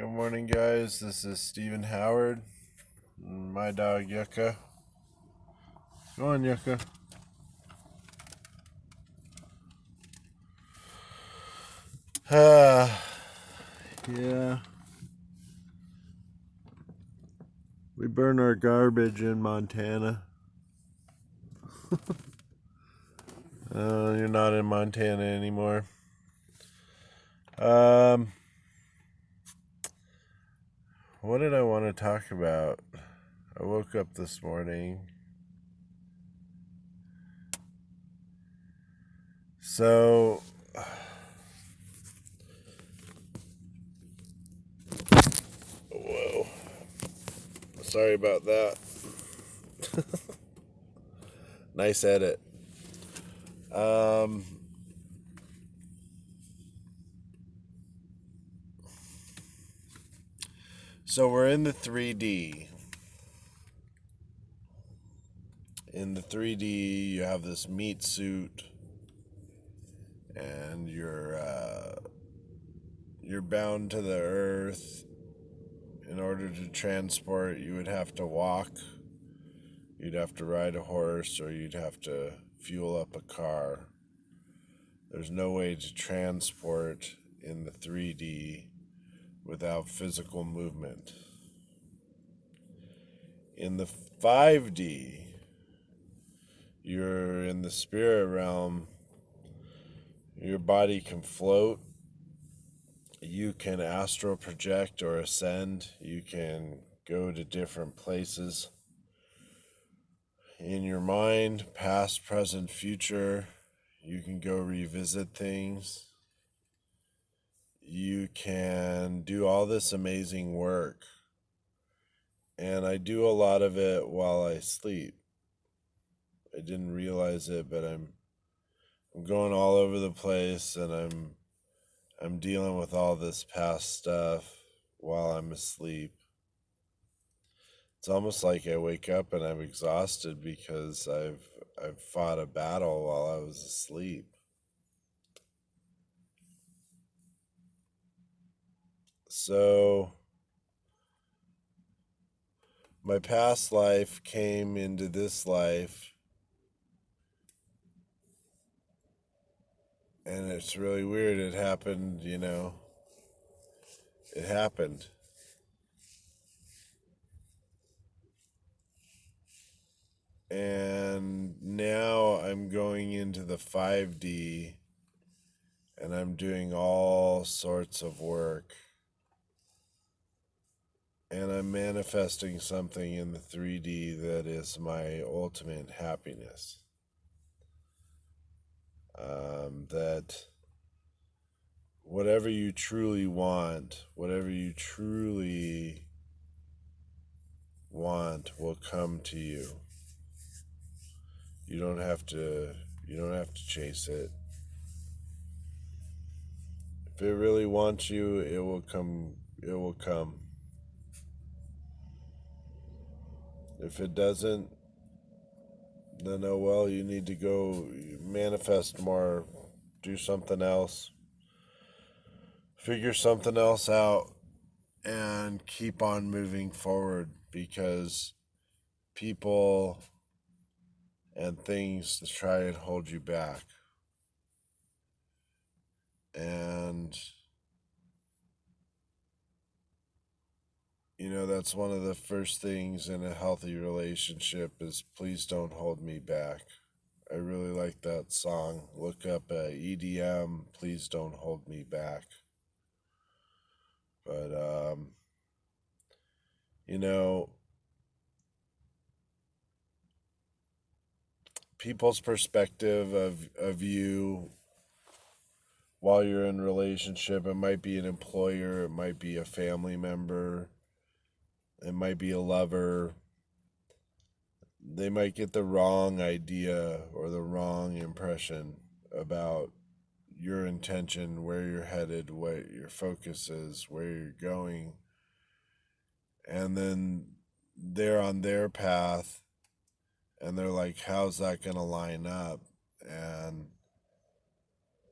Good morning, guys. This is Stephen Howard. My dog, Yucca. Go on, Yucca. Yeah. We burn our garbage in Montana. You're not in Montana anymore. What did I want to talk about? I woke up this morning. So, whoa. Sorry about that. Nice edit. Um, so we're in the 3D. In the 3D, you have this meat suit, and you're bound to the earth. In order to transport, you would have to walk, you'd have to ride a horse, or you'd have to fuel up a car. There's no way to transport in the 3D without physical movement. In the 5D, you're in the spirit realm. Your body can float. You can astral project or ascend. You can go to different places in your mind, past, present, future. You can go revisit things. You can do all this amazing work. And I do a lot of it while I sleep. I didn't realize it, but I'm going all over the place, and I'm dealing with all this past stuff while I'm asleep. It's almost like I wake up and I'm exhausted because I've fought a battle while I was asleep. So my past life came into this life, and it's really weird. It happened, it happened. And now I'm going into the 5D, and I'm doing all sorts of work. And I'm manifesting something in the 3D that is my ultimate happiness. That whatever you truly want, will come to you. You don't have to chase it. If it really wants you, it will come. If it doesn't, then oh well, you need to go manifest more, do something else, figure something else out, and keep on moving forward, because people and things try and hold you back. And that's one of the first things in a healthy relationship is please don't hold me back. I really like that song. Look up EDM, Please Don't Hold Me Back. But people's perspective of you while you're in a relationship, it might be an employer, it might be a family member, it might be a lover. They might get the wrong idea or the wrong impression about your intention, where you're headed, what your focus is, where you're going. And then they're on their path, and they're like, how's that going to line up? And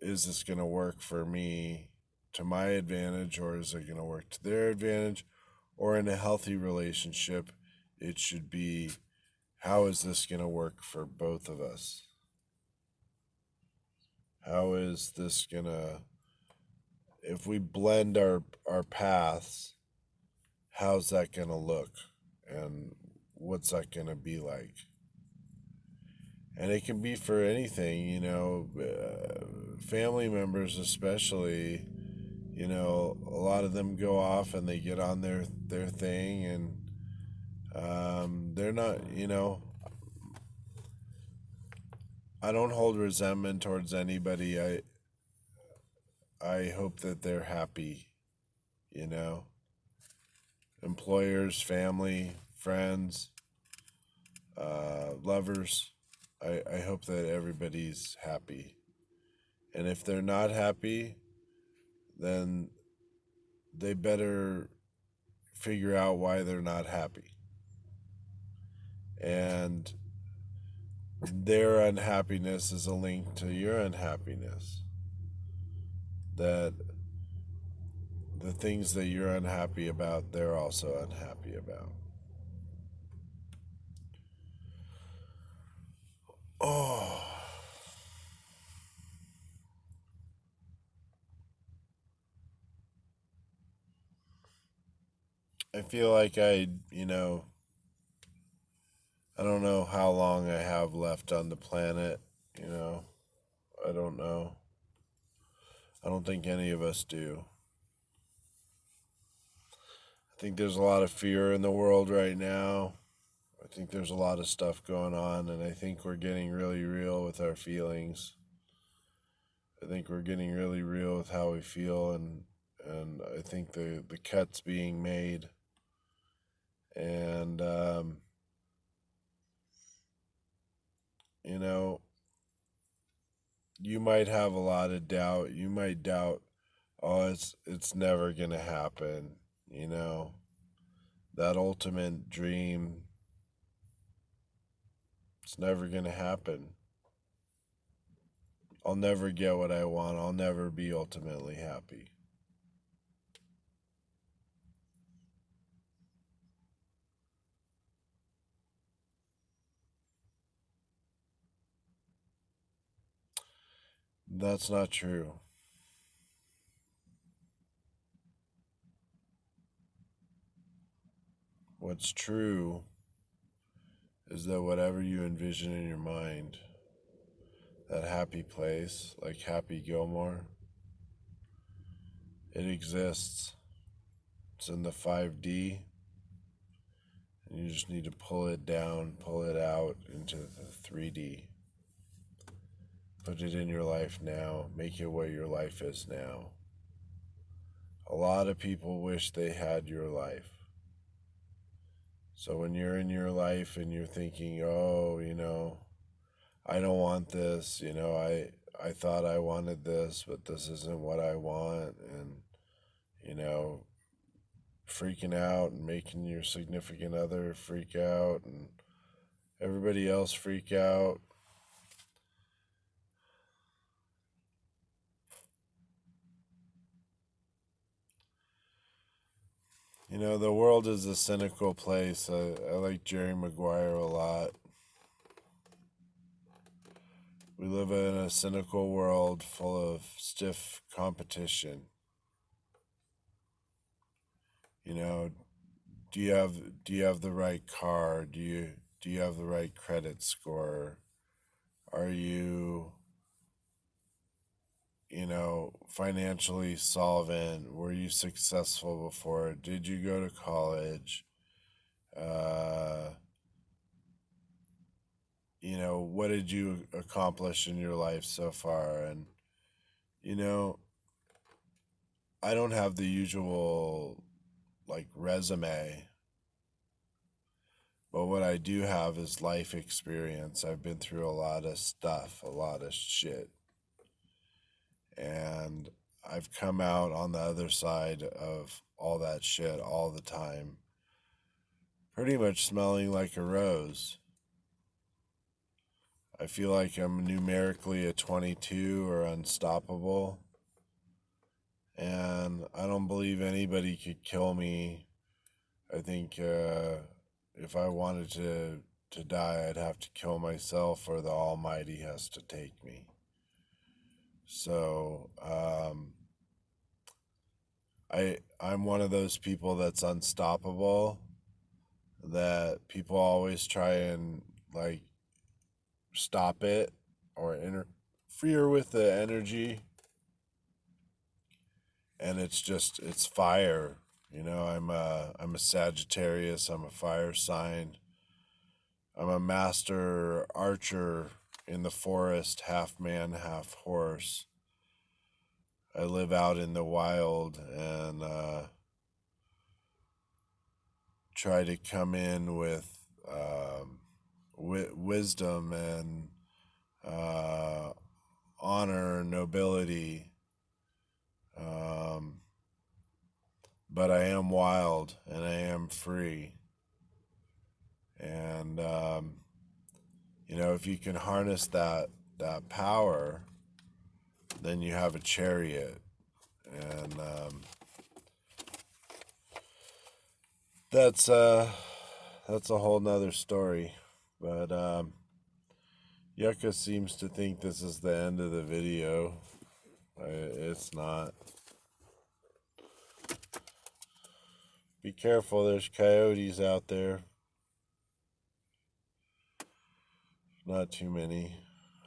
is this going to work for me to my advantage, or is it going to work to their advantage? Or in a healthy relationship, it should be, how is this going to work for both of us? How is this going to, if we blend our paths, how's that going to look? And what's that going to be like? And it can be for anything, family members especially. A lot of them go off and they get on their thing, and they're not. I don't hold resentment towards anybody. I hope that they're happy. You know, employers, family, friends, lovers. I hope that everybody's happy. And if they're not happy, then they better figure out why they're not happy. And their unhappiness is a link to your unhappiness. That the things that you're unhappy about, they're also unhappy about. Oh, I feel like I don't know how long I have left on the planet. You know, I don't know. I don't think any of us do. I think there's a lot of fear in the world right now. I think there's a lot of stuff going on, and I think we're getting really real with our feelings. I think we're getting really real with how we feel, and I think the cut's being made. And you know, you might have a lot of doubt. You might doubt, oh, it's never gonna happen. You know, that ultimate dream, it's never gonna happen. I'll never get what I want. I'll never be ultimately happy. That's not true. What's true is that whatever you envision in your mind, that happy place, like Happy Gilmore, it exists. It's in the 5D, and you just need to pull it down, pull it out into the 3D. Put it in your life now. Make it what your life is now. A lot of people wish they had your life. So when you're in your life and you're thinking, oh, I don't want this, I thought I wanted this, but this isn't what I want, and, you know, freaking out and making your significant other freak out and everybody else freak out. The world is a cynical place. I like Jerry Maguire a lot. We live in a cynical world full of stiff competition. You know, do you have the right car? Do you have the right credit score? Are you financially solvent? Were you successful before? Did you go to college? Uh, what did you accomplish in your life so far? And, you know, I don't have the usual, like, resume, but what I do have is life experience. I've been through a lot of stuff, a lot of shit. And I've come out on the other side of all that shit all the time, pretty much smelling like a rose. I feel like I'm numerically a 22 or unstoppable. and I don't believe anybody could kill me. I think if I wanted to die, I'd have to kill myself, or the Almighty has to take me. So I'm one of those people that's unstoppable. That people always try and like stop it or interfere with the energy, and it's fire. I'm a Sagittarius. I'm a fire sign. I'm a master archer in the forest, half man, half horse. I live out in the wild and try to come in with wisdom and uh, honor, nobility. Um, but I am wild and I am free. And if you can harness that power, then you have a chariot, and that's that's a whole nother story. But Yucca seems to think this is the end of the video. It's not. Be careful, there's coyotes out there. Not too many.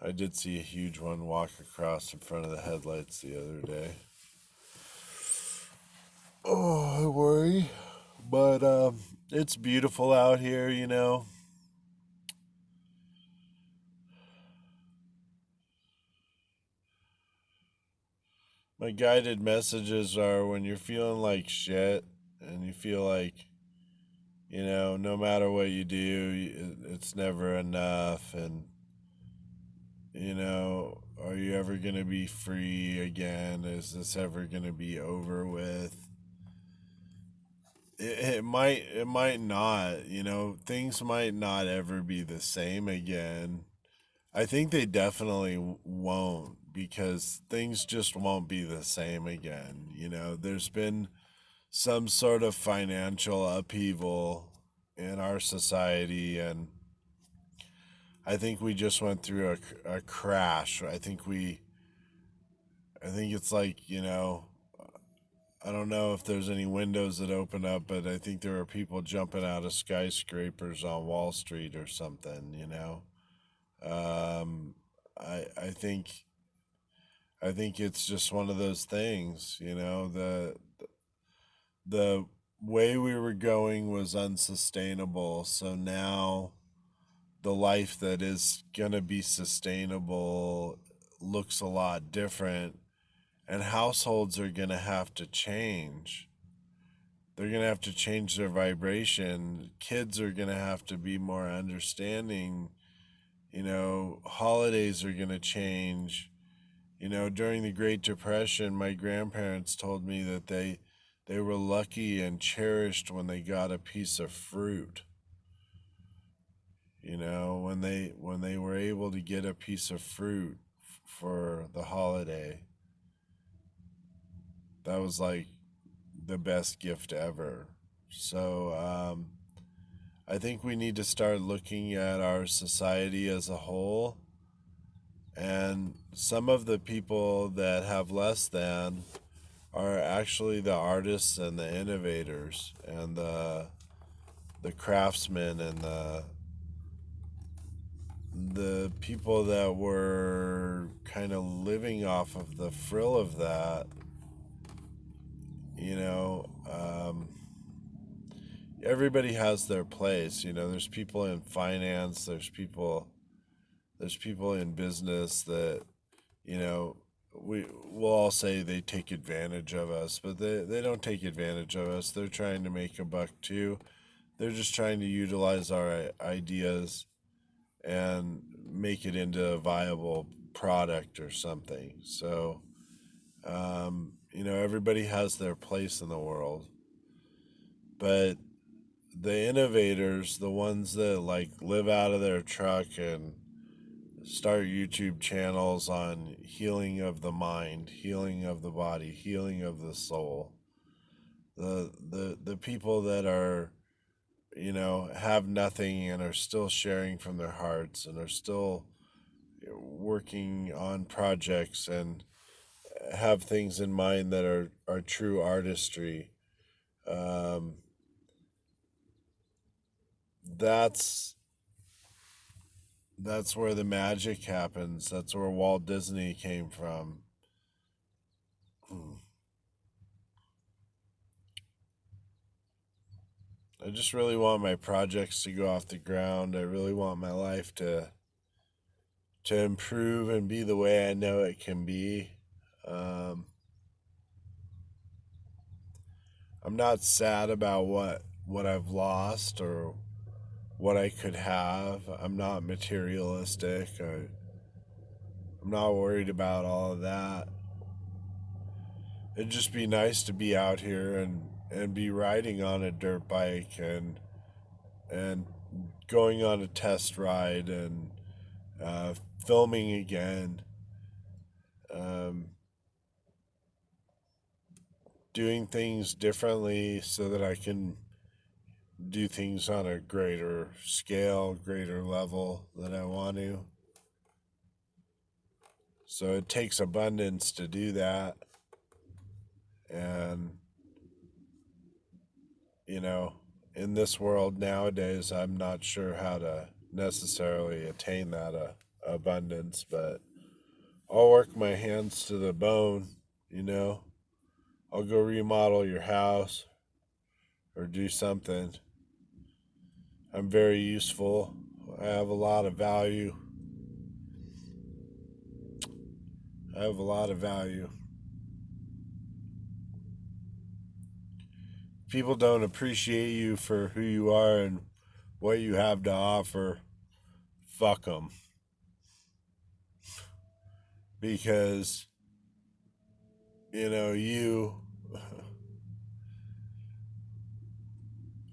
I did see a huge one walk across in front of the headlights the other day. Oh, I worry. But it's beautiful out here. My guided messages are when you're feeling like shit and you feel like, no matter what you do, it's never enough. And, are you ever going to be free again? Is this ever going to be over with? It might not, things might not ever be the same again. I think they definitely won't, because things just won't be the same again. There's been some sort of financial upheaval in our society, and I think we just went through a crash. I think it's like, I don't know if there's any windows that open up, but I think there are people jumping out of skyscrapers on Wall Street or something. Um, I think it's just one of those things. The way we were going was unsustainable. So now the life that is gonna be sustainable looks a lot different, and households are gonna have to change. They're gonna have to change their vibration. Kids are gonna have to be more understanding. Holidays are gonna change. During the Great Depression, my grandparents told me that they were lucky and cherished when they got a piece of fruit. When they were able to get a piece of fruit for the holiday, that was like the best gift ever. So I think we need to start looking at our society as a whole, and some of the people that have less than are actually the artists and the innovators and the craftsmen and the people that were kind of living off of the frill of that. you know um, Everybody has their place. There's people in finance, there's people in business that, you know we'll all say they take advantage of us, but they don't take advantage of us. They're trying to make a buck too. They're just trying to utilize our ideas and make it into a viable product or something. So everybody has their place in the world, but the innovators, the ones that like live out of their truck and start YouTube channels on healing of the mind, healing of the body, healing of the soul. The people that are, have nothing and are still sharing from their hearts and are still working on projects and have things in mind that are true artistry. Um, that's that's where the magic happens. That's where Walt Disney came from. I just really want my projects to go off the ground. I really want my life to improve and be the way I know it can be. Um, I'm not sad about what I've lost or what I could have. I'm not materialistic. I'm not worried about all of that. It'd just be nice to be out here and be riding on a dirt bike and going on a test ride and uh, filming again, um, doing things differently so that I can do things on a greater scale, greater level that I want to. So it takes abundance to do that. And, you know, in this world nowadays, I'm not sure how to necessarily attain that abundance, but I'll work my hands to the bone, you know. I'll go remodel your house or do something. I'm very useful. I have a lot of value. I have a lot of value. People don't appreciate you for who you are and what you have to offer. Fuck them. Because, you,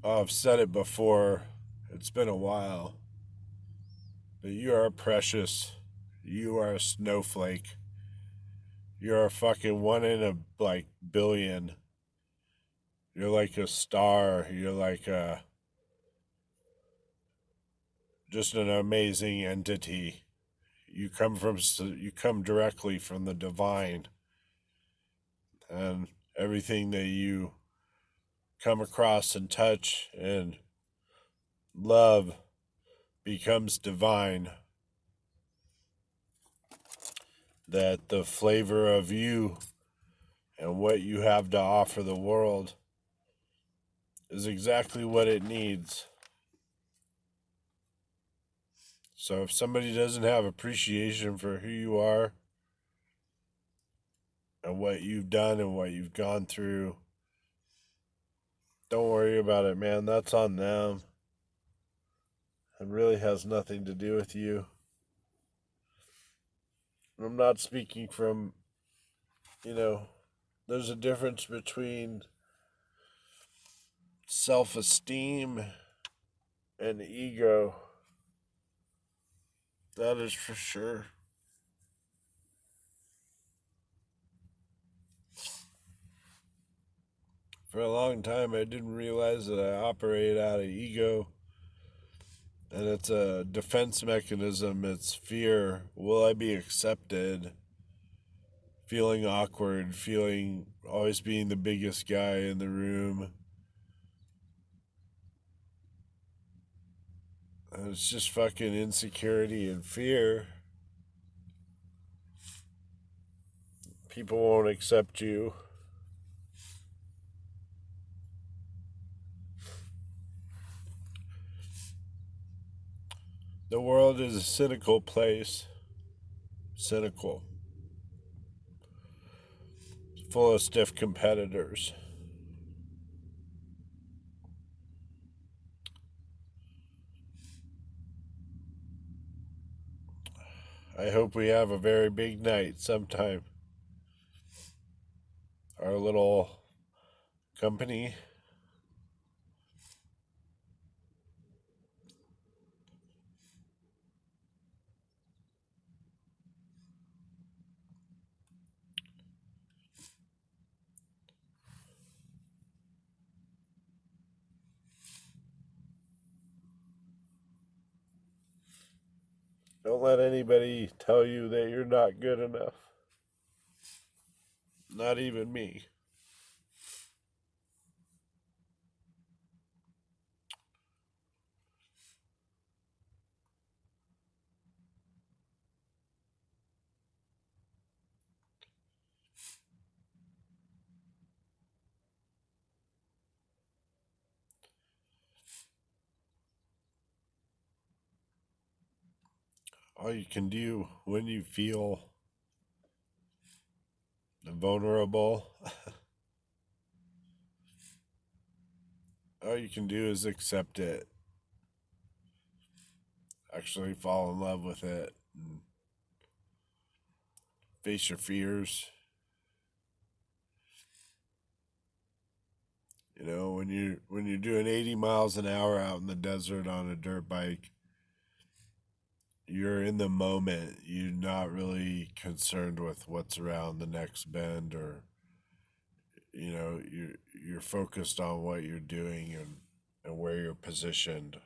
I've said it before, it's been a while, but you are precious. You are a snowflake. You're a fucking one in a, like, billion. You're like a star. You're like just an amazing entity. You come directly from the divine, and everything that you come across and touch and love becomes divine. That the flavor of you and what you have to offer the world is exactly what it needs. So if somebody doesn't have appreciation for who you are and what you've done and what you've gone through, don't worry about it, man. That's on them. It really has nothing to do with you. I'm not speaking from, you know, there's a difference between self esteem and ego. That is for sure. For a long time, I didn't realize that I operate out of ego. And it's a defense mechanism. It's fear. Will I be accepted? Feeling awkward, feeling always being the biggest guy in the room. And it's just fucking insecurity and fear. People won't accept you. The world is a cynical place. Cynical. Full of stiff competitors. I hope we have a very big night sometime. Our little company. Don't let anybody tell you that you're not good enough. Not even me. All you can do when you feel vulnerable, all you can do is accept it. Actually fall in love with it. And face your fears. You know, when you're doing 80 miles an hour out in the desert on a dirt bike, you're in the moment. You're not really concerned with what's around the next bend, or you're focused on what you're doing and where you're positioned.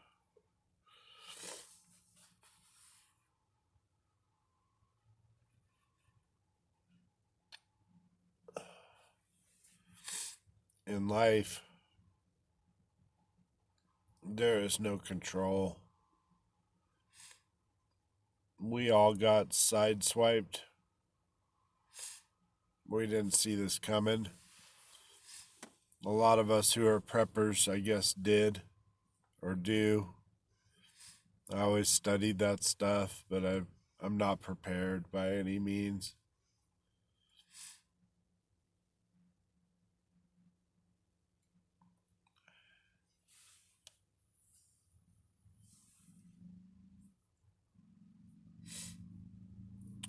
In life, there is no control. We all got sideswiped. We didn't see this coming. A lot of us who are preppers, I guess, did or do. I always studied that stuff, but I'm not prepared by any means.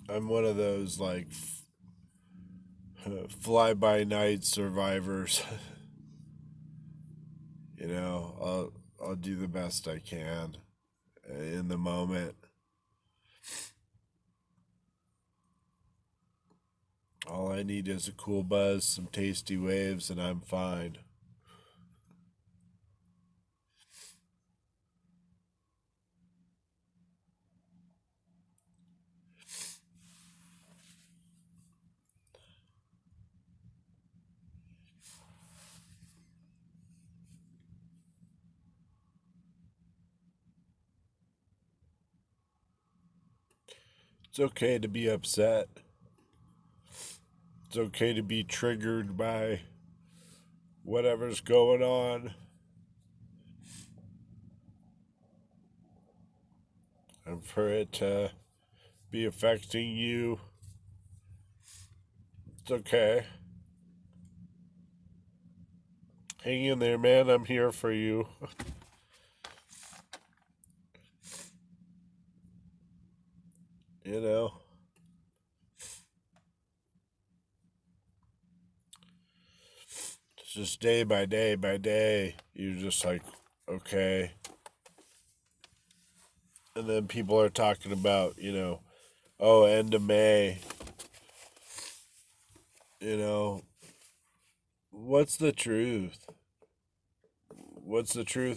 I'm one of those like fly by night survivors. I'll do the best I can in the moment. All I need is a cool buzz, some tasty waves, and I'm fine. It's okay to be upset. It's okay to be triggered by whatever's going on. And for it to be affecting you, it's okay. Hang in there, man. I'm here for you. you know, it's just day by day by day. You're just like, okay. And then people are talking about, oh, end of May. What's the truth? What's the truth